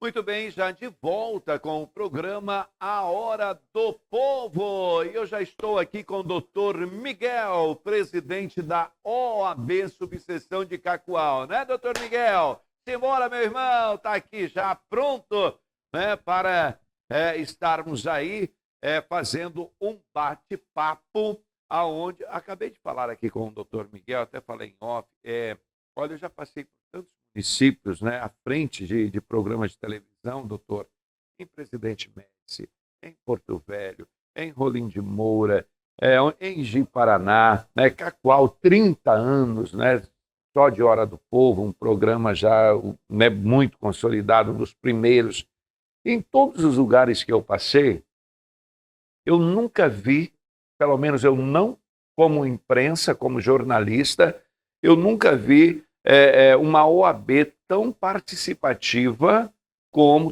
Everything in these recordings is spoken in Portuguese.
Muito bem, já de volta com o programa A Hora do Povo. E eu já estou aqui com o doutor Miguel, presidente da OAB Subseção de Cacoal, né, doutor Miguel? Simbora, meu irmão, tá aqui já pronto, né, para estarmos aí fazendo um bate-papo, aonde acabei de falar aqui com o doutor Miguel, até falei em off, olha, eu já passei por tantos municípios, né, à frente de programas de televisão, doutor, em Presidente Médici, em Porto Velho, em Rolim de Moura, em Ji-Paraná, né, Cacoal, 30 anos, né, só de Hora do Povo, um programa já, né, muito consolidado, um dos primeiros. Em todos os lugares que eu passei, eu nunca vi, pelo menos eu não, como imprensa, como jornalista, eu nunca vi uma OAB tão participativa,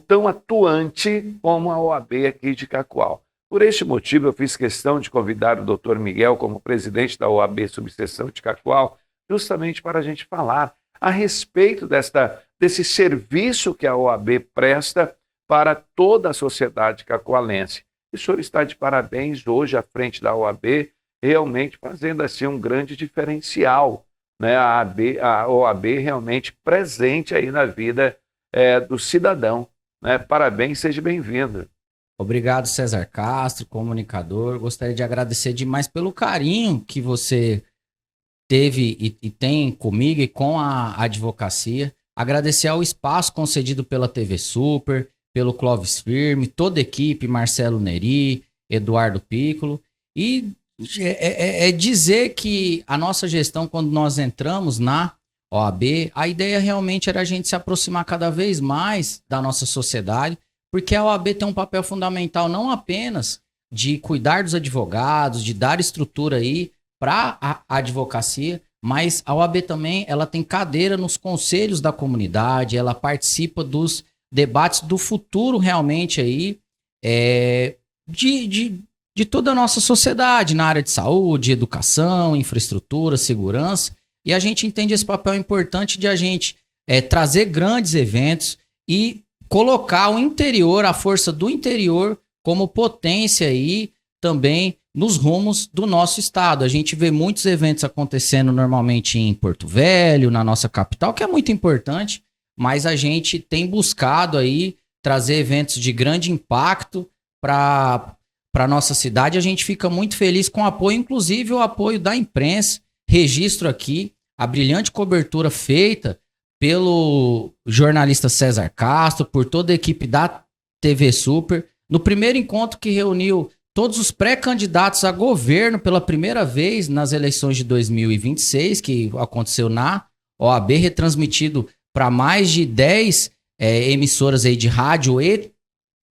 tão atuante como a OAB aqui de Cacoal. Por este motivo, eu fiz questão de convidar o doutor Miguel como presidente da OAB Subseção de Cacoal, justamente para a gente falar a respeito desse serviço que a OAB presta para toda a sociedade cacoalense. E o senhor está de parabéns hoje à frente da OAB, realmente fazendo assim um grande diferencial, né? A OAB realmente presente aí na vida do cidadão, né? Parabéns, seja bem-vindo. Obrigado, César Castro, comunicador. Gostaria de agradecer demais pelo carinho que você teve e tem comigo e com a advocacia. Agradecer ao espaço concedido pela TV Super, pelo Clóvis Firme, toda a equipe, Marcelo Neri, Eduardo Piccolo. E dizer que a nossa gestão, quando nós entramos na OAB, a ideia realmente era a gente se aproximar cada vez mais da nossa sociedade, porque a OAB tem um papel fundamental não apenas de cuidar dos advogados, de dar estrutura aí para a advocacia, mas a OAB também ela tem cadeira nos conselhos da comunidade, ela participa dos debates do futuro realmente aí de toda a nossa sociedade na área de saúde, educação, infraestrutura, segurança, e a gente entende esse papel importante de a gente trazer grandes eventos e colocar o interior, a força do interior como potência aí também nos rumos do nosso estado. A gente vê muitos eventos acontecendo normalmente em Porto Velho, na nossa capital, que é muito importante, mas a gente tem buscado aí trazer eventos de grande impacto para a nossa cidade. A gente fica muito feliz com o apoio, inclusive o apoio da imprensa. Registro aqui a brilhante cobertura feita pelo jornalista César Castro, por toda a equipe da TV Super, no primeiro encontro que reuniu todos os pré-candidatos a governo pela primeira vez nas eleições de 2026, que aconteceu na OAB, retransmitido para mais de 10 emissoras aí de rádio e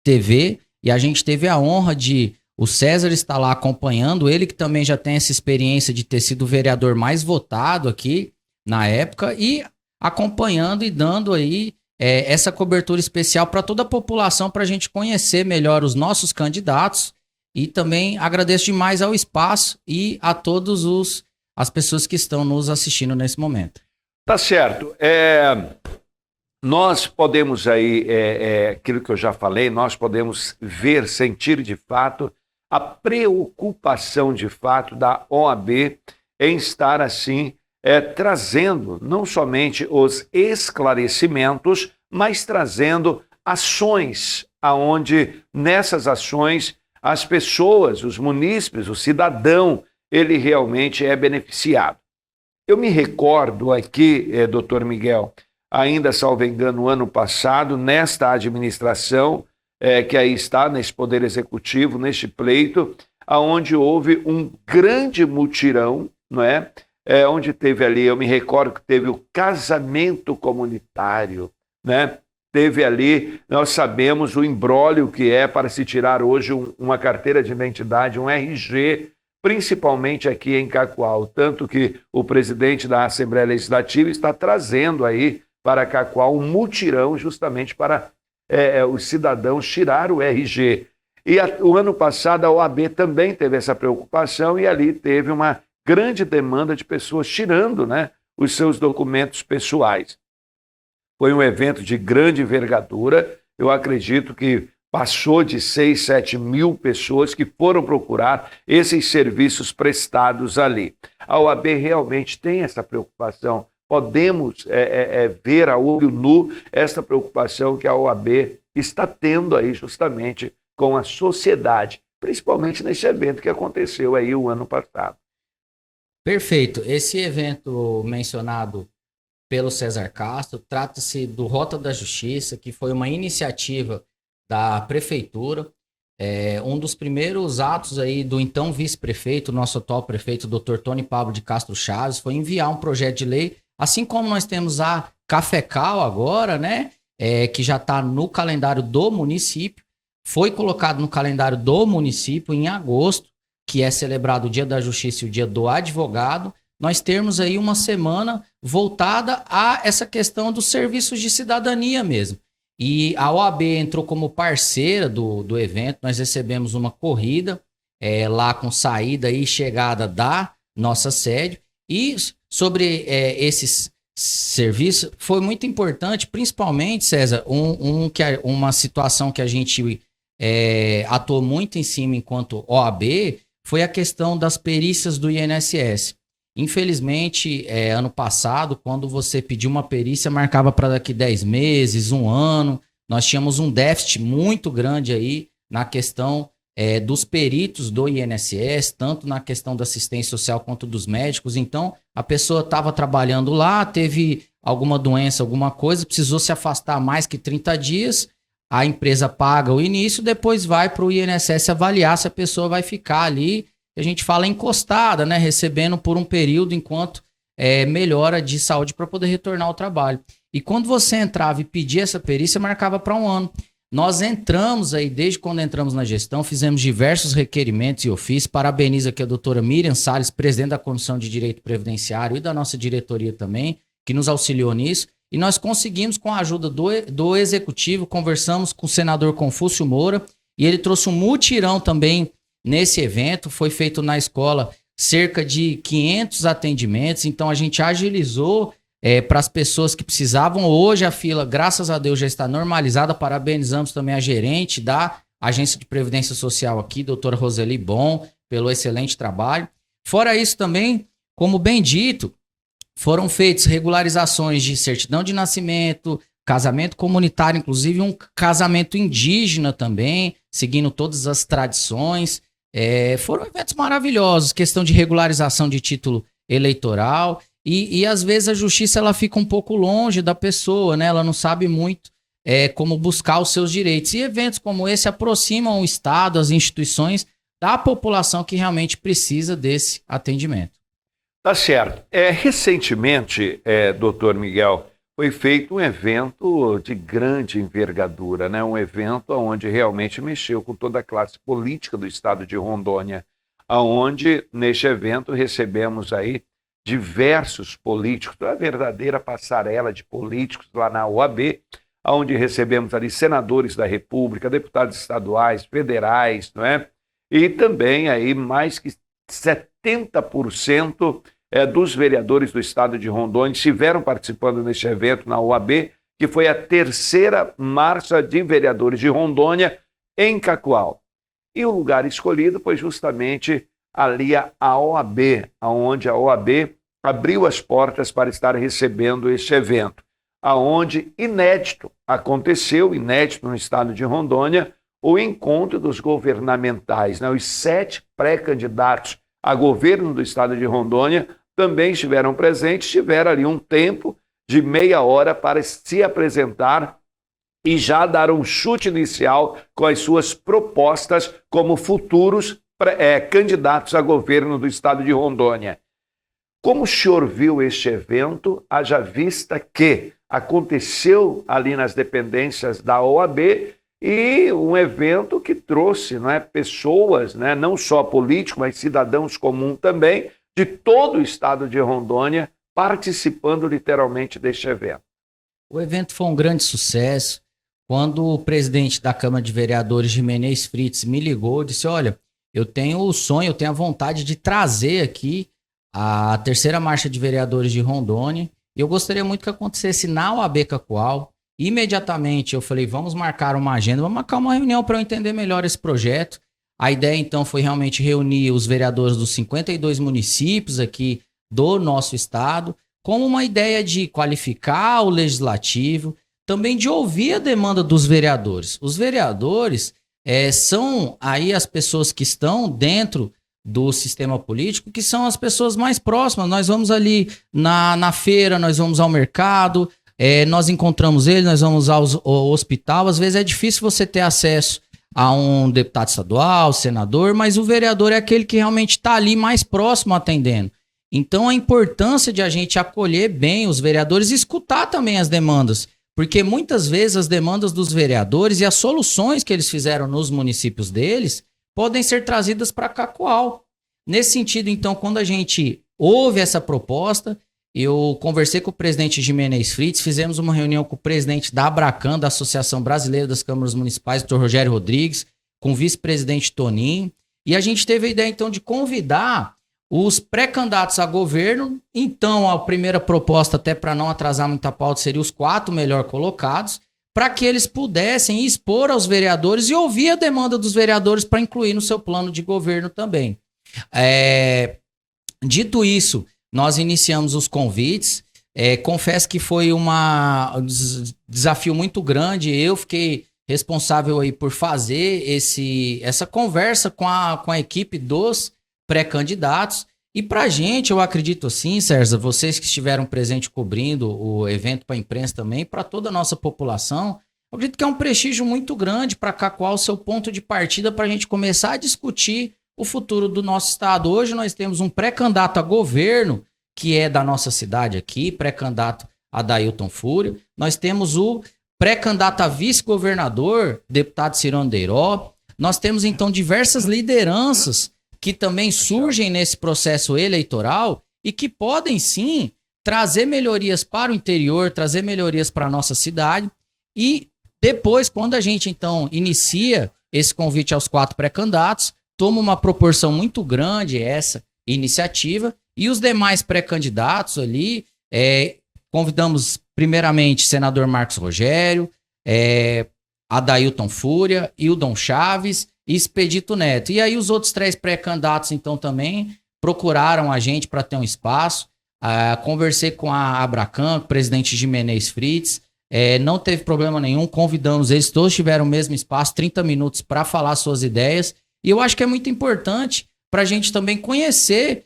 TV, e a gente teve a honra de o César estar lá acompanhando, ele que também já tem essa experiência de ter sido o vereador mais votado aqui na época, e acompanhando e dando aí essa cobertura especial para toda a população, para a gente conhecer melhor os nossos candidatos. E também agradeço demais ao espaço e a todas as pessoas que estão nos assistindo nesse momento. Tá certo. Nós podemos aí, aquilo que eu já falei, nós podemos ver, sentir de fato a preocupação de fato da OAB em estar assim trazendo não somente os esclarecimentos, mas trazendo ações, aonde nessas ações as pessoas, os munícipes, o cidadão, ele realmente é beneficiado. Eu me recordo aqui, doutor Miguel, ainda salvo engano, ano passado, nesta administração, que aí está, nesse Poder Executivo, neste pleito, onde houve um grande mutirão, não é? Onde teve ali, eu me recordo que teve o casamento comunitário, né? Teve ali, nós sabemos o imbróglio que é para se tirar hoje uma carteira de identidade, um RG, principalmente aqui em Cacoal. Tanto que o presidente da Assembleia Legislativa está trazendo aí para Cacoal um mutirão justamente para os cidadãos tirar o RG. E o ano passado a OAB também teve essa preocupação e ali teve uma grande demanda de pessoas tirando, né, os seus documentos pessoais. Foi um evento de grande envergadura eu acredito que passou de 6, 7 mil pessoas que foram procurar esses serviços prestados ali. A OAB realmente tem essa preocupação. Podemos ver a olho nu essa preocupação que a OAB está tendo aí justamente com a sociedade, principalmente nesse evento que aconteceu aí o ano passado. Perfeito. Esse evento mencionado pelo César Castro trata-se do Rota da Justiça, que foi uma iniciativa da prefeitura. Um dos primeiros atos aí do então vice-prefeito, nosso atual prefeito, Dr. Tony Pablo de Castro Chaves, foi enviar um projeto de lei, assim como nós temos a Cafecal agora, né, que já está no calendário do município, foi colocado no calendário do município em agosto, que é celebrado o Dia da Justiça e o Dia do Advogado. Nós temos aí uma semana voltada a essa questão dos serviços de cidadania mesmo. E a OAB entrou como parceira do evento. Nós recebemos uma corrida lá com saída e chegada da nossa sede. E sobre esses serviços, foi muito importante, principalmente, César, uma situação que a gente atuou muito em cima enquanto OAB, foi a questão das perícias do INSS. Infelizmente, ano passado, quando você pediu uma perícia, marcava para daqui 10 meses, um ano. Nós tínhamos um déficit muito grande aí na questão dos peritos do INSS, tanto na questão da assistência social quanto dos médicos. Então, a pessoa estava trabalhando lá, teve alguma doença, alguma coisa, precisou se afastar mais que 30 dias, a empresa paga o início, depois vai para o INSS avaliar se a pessoa vai ficar ali, a gente fala encostada, né, recebendo por um período enquanto melhora de saúde para poder retornar ao trabalho. E quando você entrava e pedia essa perícia, marcava para um ano. Nós entramos aí, desde quando entramos na gestão, fizemos diversos requerimentos e ofícios. Parabenizo aqui a doutora Miriam Salles, presidente da Comissão de Direito Previdenciário e da nossa diretoria também, que nos auxiliou nisso. E nós conseguimos, com a ajuda do Executivo, conversamos com o senador Confúcio Moura, e ele trouxe um mutirão também nesse evento. Foi feito na escola cerca de 500 atendimentos, então a gente agilizou para as pessoas que precisavam. Hoje a fila, graças a Deus, já está normalizada. Parabenizamos também a gerente da Agência de Previdência Social aqui, doutora Roseli Bom, pelo excelente trabalho. Fora isso também, como bem dito, foram feitas regularizações de certidão de nascimento, casamento comunitário, inclusive um casamento indígena também, seguindo todas as tradições. Foram eventos maravilhosos, questão de regularização de título eleitoral. E às vezes a justiça ela fica um pouco longe da pessoa, né? Ela não sabe muito como buscar os seus direitos. E eventos como esse aproximam o Estado, as instituições, da população que realmente precisa desse atendimento. Tá certo. Recentemente, doutor Miguel, foi feito um evento de grande envergadura, né? Um evento onde realmente mexeu com toda a classe política do estado de Rondônia, onde neste evento recebemos aí diversos políticos, uma verdadeira passarela de políticos lá na OAB, onde recebemos ali senadores da República, deputados estaduais, federais, não é? E também aí mais que 70% dos vereadores do estado de Rondônia estiveram participando neste evento na OAB, que foi a terceira marcha de vereadores de Rondônia em Cacoal. E o lugar escolhido foi justamente ali a OAB, onde a OAB abriu as portas para estar recebendo este evento, aonde aconteceu inédito no estado de Rondônia, o encontro dos governamentais, né? Os 7 pré-candidatos a governo do estado de Rondônia também estiveram presentes, tiveram ali um tempo de meia hora para se apresentar e já dar um chute inicial com as suas propostas como futuros candidatos a governo do estado de Rondônia. Como o senhor viu este evento, haja vista que aconteceu ali nas dependências da OAB e um evento que trouxe, não é, pessoas, né, não só políticos, mas cidadãos comuns também, de todo o estado de Rondônia, participando literalmente deste evento. O evento foi um grande sucesso. Quando o presidente da Câmara de Vereadores, Gimenez Fritz, me ligou, disse: olha, eu tenho o sonho, eu tenho a vontade de trazer aqui a terceira marcha de vereadores de Rondônia, e eu gostaria muito que acontecesse na OAB Cacoal. imediatamente eu falei, vamos marcar uma agenda, vamos marcar uma reunião para eu entender melhor esse projeto. A ideia, então, foi realmente reunir os vereadores dos 52 municípios aqui do nosso estado, com uma ideia de qualificar o legislativo, também de ouvir a demanda dos vereadores. Os vereadores são aí as pessoas que estão dentro do sistema político, que são as pessoas mais próximas. Nós vamos ali na feira, nós vamos ao mercado, nós encontramos eles, nós vamos ao hospital. Às vezes é difícil você ter acesso a um deputado estadual, senador, mas o vereador é aquele que realmente está ali mais próximo atendendo. Então a importância de a gente acolher bem os vereadores e escutar também as demandas, porque muitas vezes as demandas dos vereadores e as soluções que eles fizeram nos municípios deles podem ser trazidas para Cacoal. Nesse sentido, então, quando a gente ouve essa proposta, eu conversei com o presidente Ximenes Fritz, fizemos uma reunião com o presidente da Abracan, da Associação Brasileira das Câmaras Municipais, Dr. Rogério Rodrigues, com o vice-presidente Toninho, e a gente teve a ideia, então, de convidar os pré-candidatos a governo. Então, a primeira proposta, até para não atrasar muita pauta, seria os 4 melhor colocados, para que eles pudessem expor aos vereadores e ouvir a demanda dos vereadores para incluir no seu plano de governo também. Dito isso, nós iniciamos os convites. Confesso que foi um desafio muito grande. Eu fiquei responsável aí por fazer essa conversa com a equipe dos pré-candidatos. E para a gente, eu acredito assim, Sérgio, vocês que estiveram presentes cobrindo o evento para a imprensa também, para toda a nossa população, eu acredito que é um prestígio muito grande para Cacoal, o seu ponto de partida para a gente começar a discutir o futuro do nosso estado. Hoje nós temos um pré-candidato a governo, que é da nossa cidade aqui, pré-candidato Adailton Fúria. Nós temos o pré-candidato a vice-governador, deputado Cirano Deiró. Nós temos, então, diversas lideranças que também surgem nesse processo eleitoral e que podem, sim, trazer melhorias para o interior, trazer melhorias para a nossa cidade. E depois, quando a gente, então, inicia esse convite aos 4 pré-candidatos, toma uma proporção muito grande essa iniciativa, e os demais pré-candidatos ali, convidamos primeiramente senador Marcos Rogério, Adailton Fúria, Hildon Chaves e Expedito Neto. E aí os outros 3 pré-candidatos, então, também procuraram a gente para ter um espaço. Conversei com a Abracan, com o presidente Ximenes Fritz, não teve problema nenhum, convidamos eles, todos tiveram o mesmo espaço, 30 minutos para falar suas ideias. E eu acho que é muito importante para a gente também conhecer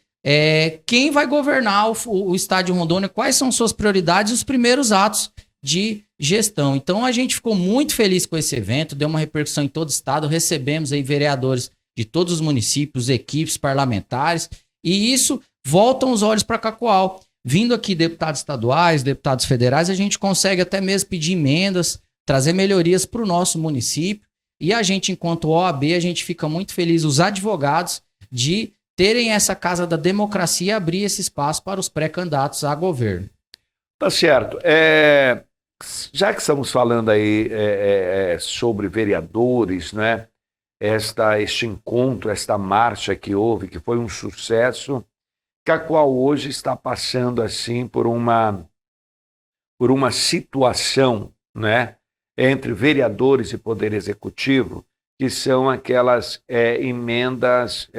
quem vai governar o estado de Rondônia, quais são suas prioridades e os primeiros atos de gestão. Então a gente ficou muito feliz com esse evento, deu uma repercussão em todo o estado, recebemos aí vereadores de todos os municípios, equipes parlamentares, e isso voltam os olhos para Cacoal. Vindo aqui deputados estaduais, deputados federais, a gente consegue até mesmo pedir emendas, trazer melhorias para o nosso município, e a gente, enquanto OAB, a gente fica muito feliz, os advogados, de terem essa casa da democracia e abrir esse espaço para os pré-candidatos a governo. Tá certo. Já que estamos falando aí sobre vereadores, né? Este encontro, esta marcha que houve, que foi um sucesso, Cacoal hoje está passando assim por uma situação, né, entre vereadores e poder executivo, que são aquelas emendas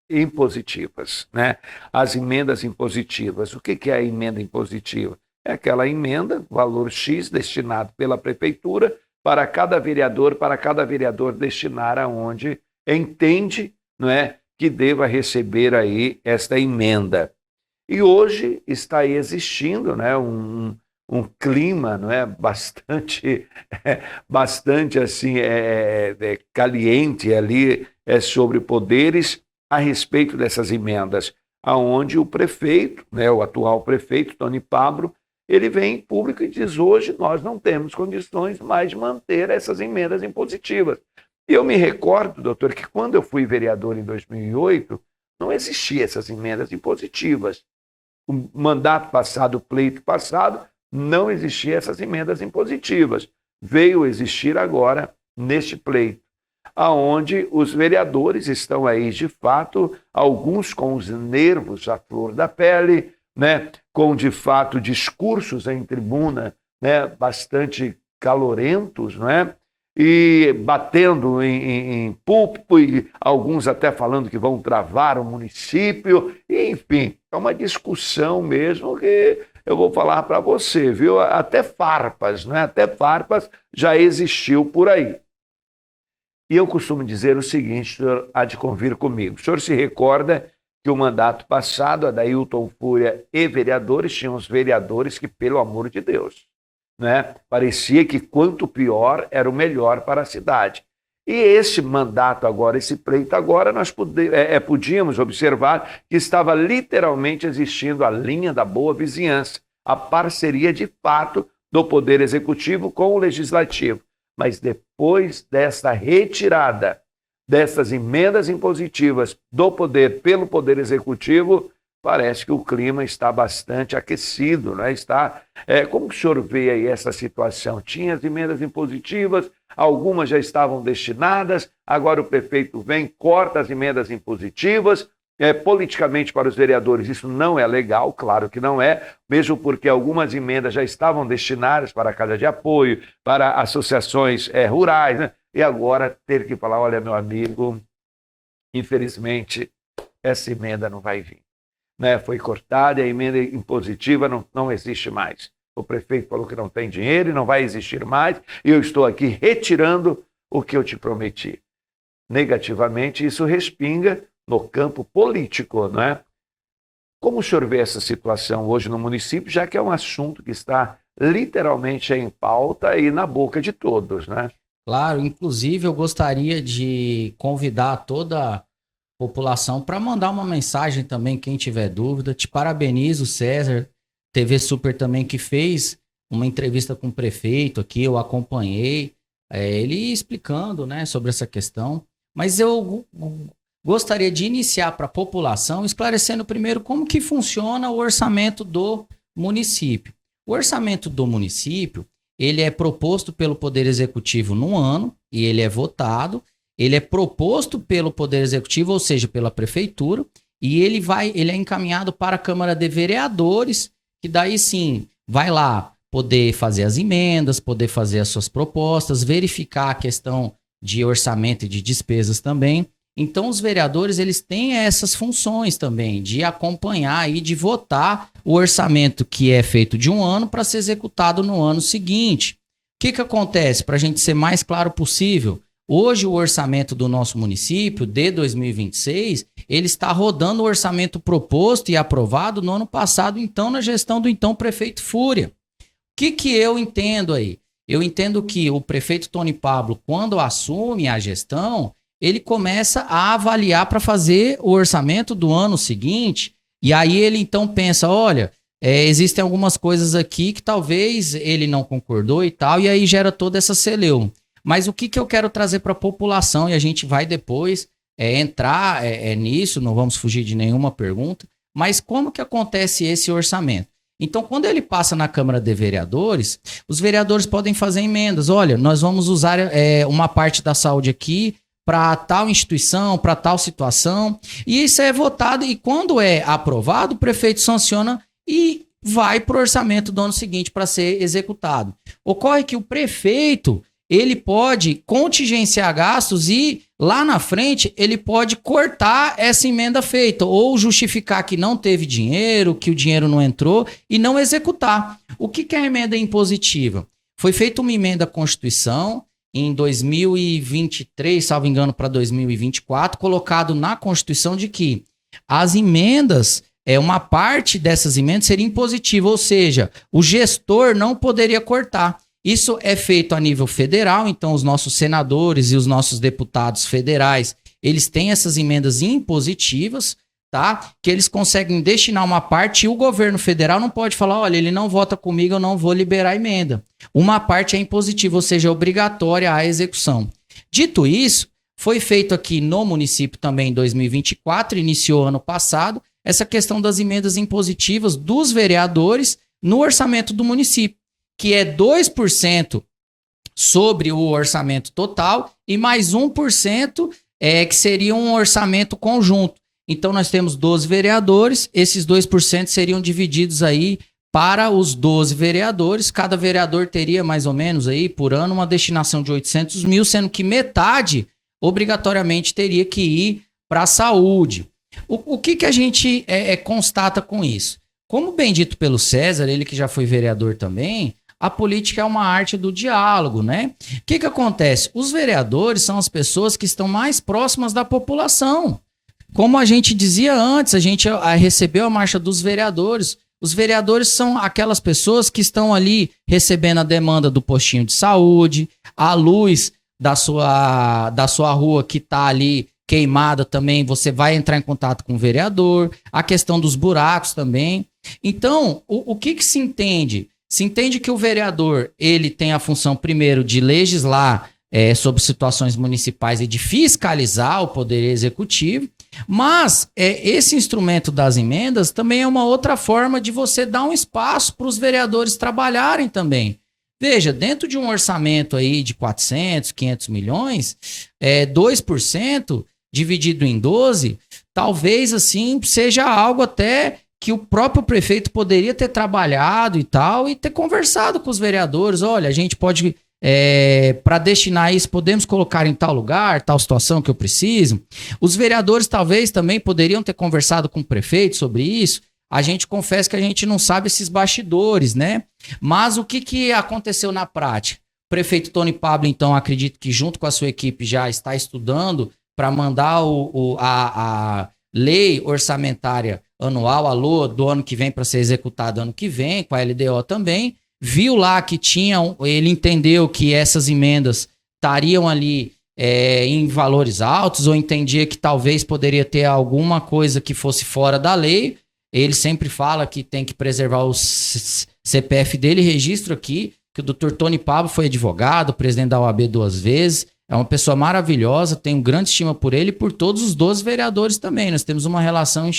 impositivas, né? As emendas impositivas. O que é a emenda impositiva? É aquela emenda, valor X, destinado pela prefeitura para cada vereador destinar aonde entende, não é, que deva receber aí esta emenda. E hoje está aí existindo, né, um clima, não é, bastante assim, caliente ali sobre poderes a respeito dessas emendas, aonde o prefeito, né, o atual prefeito, Tony Pablo, ele vem em público e diz: hoje nós não temos condições mais de manter essas emendas impositivas. E eu me recordo, doutor, que quando eu fui vereador em 2008, não existiam essas emendas impositivas. O mandato passado, o pleito passado, não existiam essas emendas impositivas. Veio existir agora neste pleito, aonde os vereadores estão aí, de fato, alguns com os nervos à flor da pele, né, com, de fato, discursos em tribuna né, bastante calorentos, não é? E batendo em púlpito, e alguns até falando que vão travar o município, enfim, é uma discussão mesmo que eu vou falar para você, viu? Até farpas, né? Até farpas já existiu por aí. E eu costumo dizer o seguinte, o senhor há de convir comigo. O senhor se recorda que o mandato passado, Adailton Fúria e vereadores, tinham os vereadores que, pelo amor de Deus, né, parecia que quanto pior era o melhor para a cidade. E esse mandato agora, esse pleito agora, nós podíamos observar que estava literalmente existindo a linha da boa vizinhança, a parceria de fato do Poder Executivo com o Legislativo. Mas depois dessa retirada dessas emendas impositivas do poder pelo Poder Executivo, parece que o clima está bastante aquecido, né? Como que o senhor vê aí essa situação? Tinha as emendas impositivas, algumas já estavam destinadas, agora o prefeito vem, corta as emendas impositivas. Politicamente, para os vereadores, isso não é legal, claro que não é, mesmo porque algumas emendas já estavam destinadas para a Casa de Apoio, para associações rurais, né? E agora ter que falar, olha, meu amigo, infelizmente, essa emenda não vai vir. Né? Foi cortada e a emenda impositiva não existe mais. O prefeito falou que não tem dinheiro e não vai existir mais, e eu estou aqui retirando o que eu te prometi. Negativamente, isso respinga no campo político, não é? Como o senhor vê essa situação hoje no município, já que é um assunto que está literalmente em pauta e na boca de todos, né? Claro, inclusive eu gostaria de convidar toda a população para mandar uma mensagem também, quem tiver dúvida. Te parabenizo, César, TV Super também, que fez uma entrevista com o prefeito aqui, eu acompanhei, ele explicando, né, sobre essa questão. Mas eu gostaria de iniciar para a população esclarecendo primeiro como que funciona o orçamento do município. O orçamento do município, ele é proposto pelo Poder Executivo num ano e ele é votado. Ele é proposto pelo Poder Executivo, ou seja, pela Prefeitura, e ele é encaminhado para a Câmara de Vereadores, que daí sim vai lá poder fazer as emendas, poder fazer as suas propostas, verificar a questão de orçamento e de despesas também. Então, os vereadores, eles têm essas funções também, de acompanhar e de votar o orçamento que é feito de um ano para ser executado no ano seguinte. O que acontece? Para a gente ser mais claro possível, hoje o orçamento do nosso município, de 2026, ele está rodando o orçamento proposto e aprovado no ano passado, então, na gestão do então prefeito Fúria. O que eu entendo aí? Eu entendo que o prefeito Tony Pablo, quando assume a gestão, ele começa a avaliar para fazer o orçamento do ano seguinte, e aí ele então pensa, olha, existem algumas coisas aqui que talvez ele não concordou e tal, e aí gera toda essa celeuma. Mas o que eu quero trazer para a população, e a gente vai depois entrar nisso, não vamos fugir de nenhuma pergunta, mas como que acontece esse orçamento? Então, quando ele passa na Câmara de Vereadores, os vereadores podem fazer emendas. Olha, nós vamos usar uma parte da saúde aqui para tal instituição, para tal situação, e isso é votado, e quando é aprovado, o prefeito sanciona e vai para o orçamento do ano seguinte para ser executado. Ocorre que o prefeito, ele pode contingenciar gastos e lá na frente ele pode cortar essa emenda feita ou justificar que não teve dinheiro, que o dinheiro não entrou e não executar. O que é a emenda impositiva? Foi feita uma emenda à Constituição em 2023, salvo engano, para 2024, colocado na Constituição de que as emendas, uma parte dessas emendas seria impositiva, ou seja, o gestor não poderia cortar. Isso é feito a nível federal, então os nossos senadores e os nossos deputados federais, eles têm essas emendas impositivas, tá? Que eles conseguem destinar uma parte e o governo federal não pode falar, olha, ele não vota comigo, eu não vou liberar a emenda. Uma parte é impositiva, ou seja, é obrigatória a execução. Dito isso, foi feito aqui no município também em 2024, iniciou ano passado, essa questão das emendas impositivas dos vereadores no orçamento do município, que é 2% sobre o orçamento total e mais 1% que seria um orçamento conjunto. Então nós temos 12 vereadores, esses 2% seriam divididos aí para os 12 vereadores. Cada vereador teria mais ou menos aí por ano uma destinação de 800 mil, sendo que metade obrigatoriamente teria que ir para a saúde. O que a gente constata com isso? Como bem dito pelo César, ele que já foi vereador também, a política é uma arte do diálogo, né? O que acontece? Os vereadores são as pessoas que estão mais próximas da população. Como a gente dizia antes, a gente recebeu a marcha dos vereadores. Os vereadores são aquelas pessoas que estão ali recebendo a demanda do postinho de saúde, a luz da sua rua que está ali queimada também, você vai entrar em contato com o vereador, a questão dos buracos também. Então, o que se entende? Se entende que o vereador ele tem a função, primeiro, de legislar sobre situações municipais e de fiscalizar o poder executivo, mas esse instrumento das emendas também é uma outra forma de você dar um espaço para os vereadores trabalharem também. Veja, dentro de um orçamento aí de 400, 500 milhões, 2% dividido em 12, talvez assim seja algo até que o próprio prefeito poderia ter trabalhado e tal, e ter conversado com os vereadores. Olha, a gente pode, para destinar isso, podemos colocar em tal lugar, tal situação que eu preciso. Os vereadores talvez também poderiam ter conversado com o prefeito sobre isso. A gente confessa que a gente não sabe esses bastidores, né? Mas o que aconteceu na prática? O prefeito Tony Pablo, então, acredito que junto com a sua equipe já está estudando para mandar a lei orçamentária anual, a LOA, do ano que vem para ser executada ano que vem, com a LDO também. Viu lá que ele entendeu que essas emendas estariam ali em valores altos, ou entendia que talvez poderia ter alguma coisa que fosse fora da lei. Ele sempre fala que tem que preservar o CPF dele. Registro aqui que o Dr. Tony Pablo foi advogado, presidente da OAB 2 vezes. É uma pessoa maravilhosa, tenho grande estima por ele e por todos os 12 vereadores também. Nós temos uma relação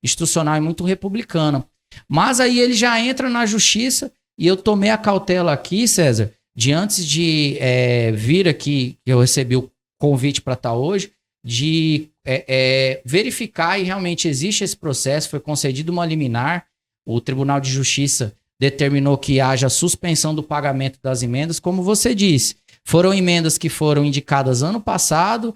institucional e muito republicana. Mas aí ele já entra na justiça e eu tomei a cautela aqui, César, de antes de vir aqui, que eu recebi o convite para estar hoje, de verificar e realmente existe esse processo, foi concedido uma liminar, o Tribunal de Justiça determinou que haja suspensão do pagamento das emendas, como você disse. Foram emendas que foram indicadas ano passado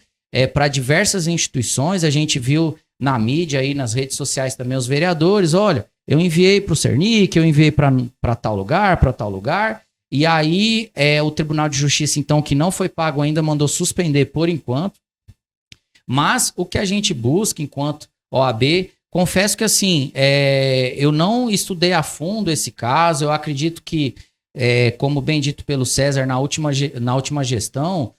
para diversas instituições, a gente viu na mídia, aí nas redes sociais também os vereadores, olha, eu enviei para o Cernic, eu enviei para tal lugar, e aí o Tribunal de Justiça, então, que não foi pago ainda, mandou suspender por enquanto. Mas o que a gente busca enquanto OAB, confesso que assim, eu não estudei a fundo esse caso, eu acredito que, como bem dito pelo César na última gestão,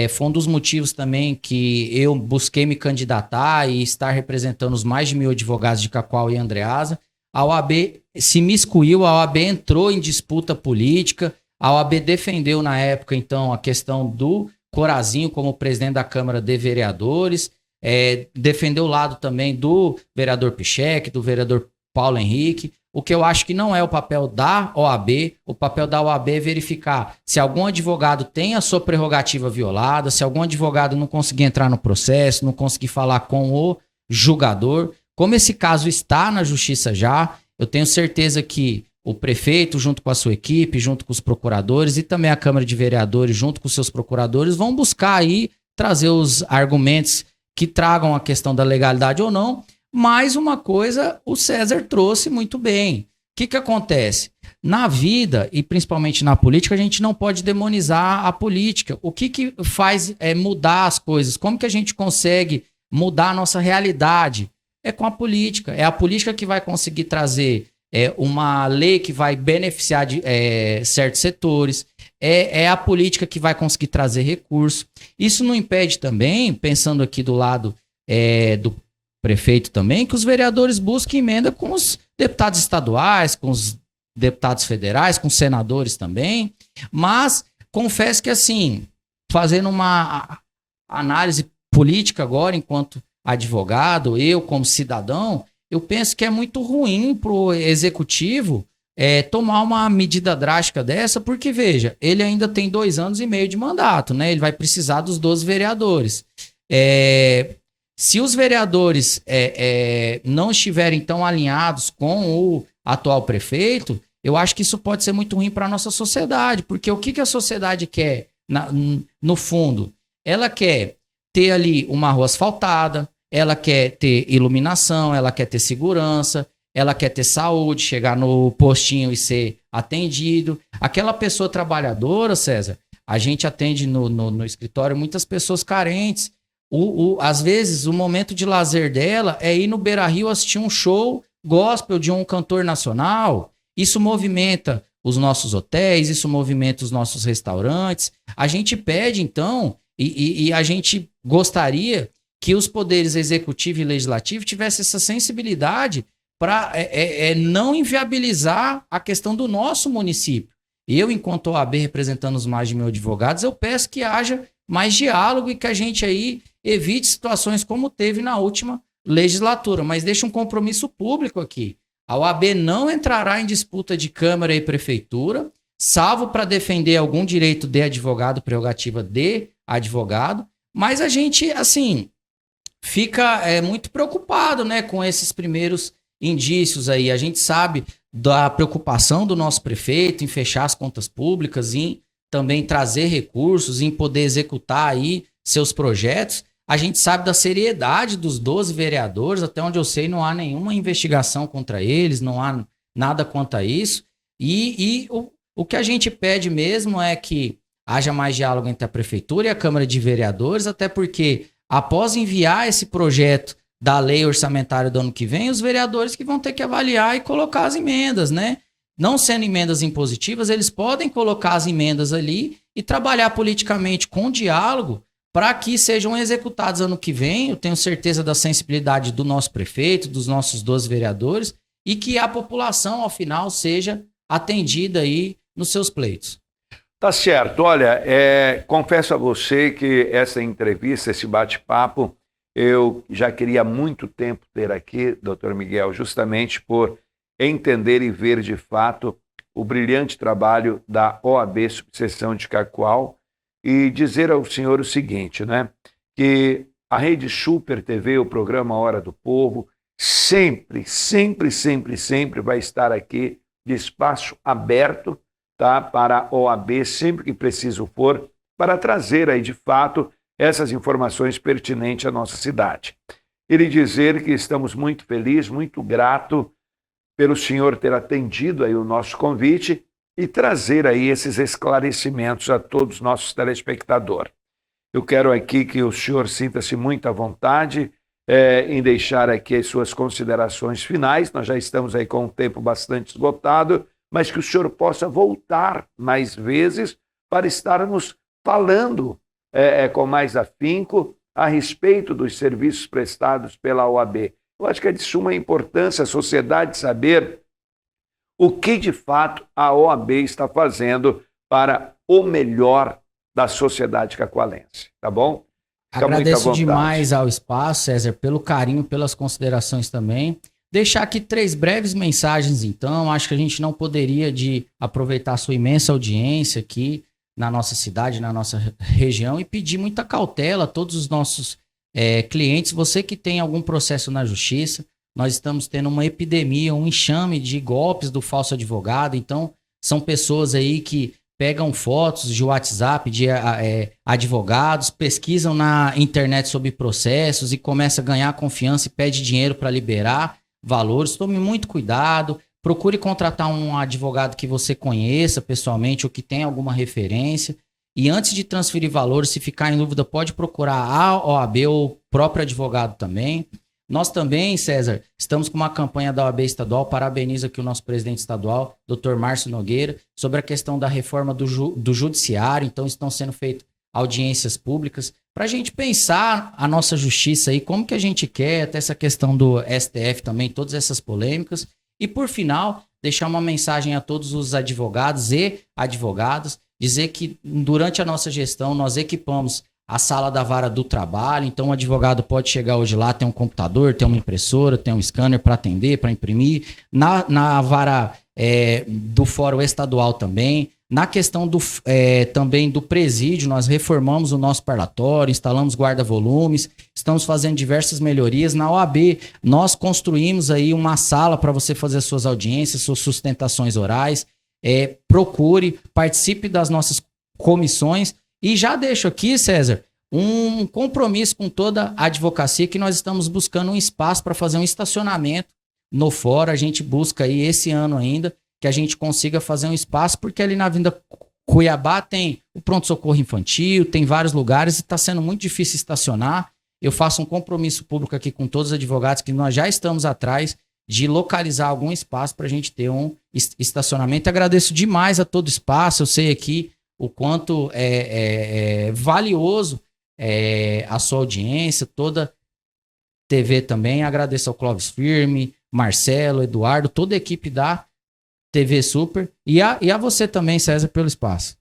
foi um dos motivos também que eu busquei me candidatar e estar representando os mais de 1.000 advogados de Cacoal e Andreasa. A OAB se miscuiu, a OAB entrou em disputa política, a OAB defendeu na época, então, a questão do Corazinho como presidente da Câmara de Vereadores, defendeu o lado também do vereador Pichek, do vereador Paulo Henrique. O que eu acho que não é o papel da OAB, o papel da OAB é verificar se algum advogado tem a sua prerrogativa violada, se algum advogado não conseguir entrar no processo, não conseguir falar com o julgador. Como esse caso está na justiça já, eu tenho certeza que o prefeito, junto com a sua equipe, junto com os procuradores e também a Câmara de Vereadores, junto com os seus procuradores, vão buscar aí trazer os argumentos que tragam a questão da legalidade ou não. Mais uma coisa, o César trouxe muito bem. O que acontece? Na vida, e principalmente na política, a gente não pode demonizar a política. O que faz mudar as coisas? Como que a gente consegue mudar a nossa realidade? É com a política. É a política que vai conseguir trazer uma lei que vai beneficiar de certos setores, é a política que vai conseguir trazer recursos. Isso não impede também, pensando aqui do lado do prefeito também, que os vereadores busquem emenda com os deputados estaduais, com os deputados federais, com os senadores também, mas confesso que assim, fazendo uma análise política agora, enquanto advogado, eu como cidadão, eu penso que é muito ruim para o executivo tomar uma medida drástica dessa, porque, veja, ele ainda tem 2 anos e meio de mandato, né? Ele vai precisar dos 12 vereadores. Se os vereadores não estiverem tão alinhados com atual prefeito, eu acho que isso pode ser muito ruim para a nossa sociedade, porque o que a sociedade quer, no fundo? Ela quer ter ali uma rua asfaltada, ela quer ter iluminação, ela quer ter segurança, ela quer ter saúde, chegar no postinho e ser atendido. Aquela pessoa trabalhadora, César, a gente atende no escritório muitas pessoas carentes. Às vezes, o momento de lazer dela é ir no Beira-Rio assistir um show gospel de um cantor nacional. Isso movimenta os nossos hotéis, isso movimenta os nossos restaurantes. A gente pede, então, e a gente gostaria que os poderes executivo e legislativo tivessem essa sensibilidade para não inviabilizar a questão do nosso município. Eu, enquanto OAB, representando os mais de 1.000 advogados, eu peço que haja mais diálogo e que a gente aí evite situações como teve na última legislatura. Mas deixa um compromisso público aqui. A OAB não entrará em disputa de Câmara e Prefeitura, salvo para defender algum direito de advogado, prerrogativa de advogado, mas a gente, assim, fica muito preocupado, né, com esses primeiros indícios aí. A gente sabe da preocupação do nosso prefeito em fechar as contas públicas, em também trazer recursos, em poder executar aí seus projetos. A gente sabe da seriedade dos 12 vereadores, até onde eu sei não há nenhuma investigação contra eles, não há nada quanto a isso. E o que a gente pede mesmo é que haja mais diálogo entre a Prefeitura e a Câmara de Vereadores, até porque após enviar esse projeto da lei orçamentária do ano que vem, os vereadores que vão ter que avaliar e colocar as emendas, né? Não sendo emendas impositivas, eles podem colocar as emendas ali e trabalhar politicamente com diálogo para que sejam executados ano que vem. Eu tenho certeza da sensibilidade do nosso prefeito, dos nossos 12 vereadores, e que a população, ao final, seja atendida aí nos seus pleitos. Tá certo. Olha, confesso a você que essa entrevista, esse bate-papo, eu já queria há muito tempo ter aqui, doutor Miguel, justamente por entender e ver de fato o brilhante trabalho da OAB Subseção de Cacoal e dizer ao senhor o seguinte, né, que a Rede Super TV, o programa Hora do Povo, sempre vai estar aqui de espaço aberto, tá, para a OAB, sempre que preciso for, para trazer aí de fato essas informações pertinentes à nossa cidade. E lhe dizer que estamos muito felizes, muito gratos pelo senhor ter atendido aí o nosso convite e trazer aí esses esclarecimentos a todos os nossos telespectadores. Eu quero aqui que o senhor sinta-se muito à vontade em deixar aqui as suas considerações finais. Nós já estamos aí com um tempo bastante esgotado, mas que o senhor possa voltar mais vezes para estarmos falando com mais afinco a respeito dos serviços prestados pela OAB. Eu acho que é de suma importância a sociedade saber o que de fato a OAB está fazendo para o melhor da sociedade cacoalense, tá bom? Fica Agradeço demais ao espaço, César, pelo carinho, pelas considerações também. Deixar aqui 3 breves mensagens, então. Acho que a gente não poderia aproveitar a sua imensa audiência aqui na nossa cidade, na nossa região, e pedir muita cautela a todos os nossos clientes. Você que tem algum processo na justiça, nós estamos tendo uma epidemia, um enxame de golpes do falso advogado. Então, são pessoas aí que pegam fotos de WhatsApp de advogados, pesquisam na internet sobre processos e começam a ganhar confiança e pede dinheiro para liberar valores. Tome muito cuidado, procure contratar um advogado que você conheça pessoalmente ou que tenha alguma referência. E antes de transferir valores, se ficar em dúvida, pode procurar a OAB ou o próprio advogado também. Nós também, César, estamos com uma campanha da OAB estadual, parabenizo aqui o nosso presidente estadual, Dr. Márcio Nogueira, sobre a questão da reforma do judiciário. Então estão sendo feitas audiências públicas para a gente pensar a nossa justiça aí, como que a gente quer, até essa questão do STF também, todas essas polêmicas. E por final, deixar uma mensagem a todos os advogados e advogadas, dizer que durante a nossa gestão nós equipamos a sala da vara do trabalho. Então o advogado pode chegar hoje lá, tem um computador, tem uma impressora, tem um scanner para atender, para imprimir. Na vara do fórum estadual também, Na questão também do presídio, nós reformamos o nosso parlatório, instalamos guarda-volumes, estamos fazendo diversas melhorias. Na OAB, nós construímos aí uma sala para você fazer suas audiências, suas sustentações orais. Procure, participe das nossas comissões. E já deixo aqui, César, um compromisso com toda a advocacia que nós estamos buscando um espaço para fazer um estacionamento no fórum. A gente busca aí esse ano ainda que a gente consiga fazer um espaço, porque ali na Avenida Cuiabá tem o pronto-socorro infantil, tem vários lugares e está sendo muito difícil estacionar. Eu faço um compromisso público aqui com todos os advogados que nós já estamos atrás de localizar algum espaço para a gente ter um estacionamento. Agradeço demais a todo o espaço, eu sei aqui o quanto é valioso a sua audiência, toda TV também. Agradeço ao Clóvis Firme, Marcelo, Eduardo, toda a equipe da TV Super e a você também, César, pelo espaço.